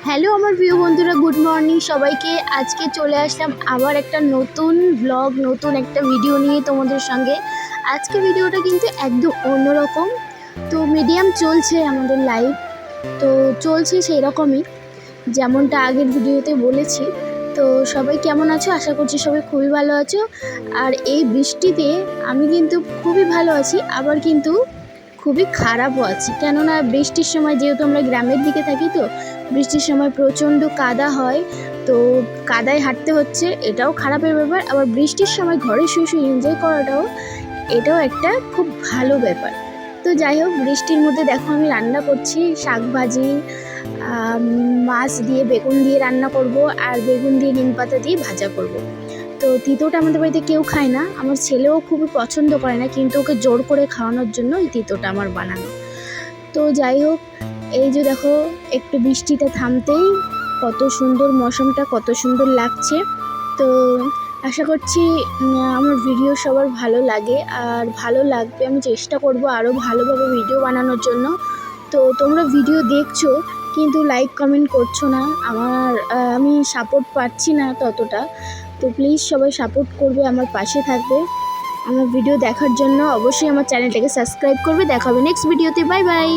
Hello আমার প্রিয় বন্ধুরা, গুড মর্নিং সবাইকে। আজকে চলে আসলাম আবার একটা নতুন ব্লগ, নতুন একটা ভিডিও নিয়ে তোমাদের সঙ্গে। আজকে ভিডিওটা কিন্তু একদম অন্যরকম। তো মিডিয়াম চলছে আমাদের লাইফ, তো চলছে সেই রকমই যেমনটা আগের ভিডিওতে বলেছি। তো সবাই কেমন আছো? আশা করছি সবাই খুবই ভালো আছো। আর এই বৃষ্টিতে আমি কিন্তু খুবই ভালো আছি, আবার কিন্তু খুবই খারাপও আছি। কেননা বৃষ্টির সময় যেহেতু আমরা গ্রামের দিকে থাকি, তো বৃষ্টির সময় প্রচণ্ড কাদা হয়, তো কাদায় হাঁটতে হচ্ছে, এটাও খারাপের ব্যাপার। আবার বৃষ্টির সময় ঘরে শুয়ে শুয়ে এনজয় করাটাও এটাও একটা খুব ভালো ব্যাপার। তো যাই হোক, বৃষ্টির মধ্যে দেখো আমি রান্না করছি শাক ভাজি, মাছ দিয়ে বেগুন দিয়ে রান্না করব, আর বেগুন দিয়ে নিম পাতা দিয়ে ভাজা করব। তো তিতোটা আমাদের বাড়িতে কেউ খায় না, আমার ছেলেও খুবই পছন্দ করে না, কিন্তু ওকে জোর করে খাওয়ানোর জন্য এই তিতোটা আমার বানানো। তো যাই হোক, এই যে দেখো একটু বৃষ্টিটা থামতেই কত সুন্দর মৌসমটা, কত সুন্দর লাগছে। তো আশা করছি আমার ভিডিও সবার ভালো লাগে আর ভালো লাগবে। আমি চেষ্টা করব আরও ভালোভাবে ভিডিও বানানোর জন্য। তো তোমরা ভিডিও দেখছো কিন্তু লাইক কমেন্ট করছো না, আমি সাপোর্ট পাচ্ছি না ততটা। তো প্লিজ সবাই সাপোর্ট করবে, আমার পাশে থাকবে। আমার ভিডিও দেখার জন্য অবশ্যই আমার চ্যানেলটাকে সাবস্ক্রাইব করবে। দেখা হবে নেক্সট ভিডিওতে। Bye bye.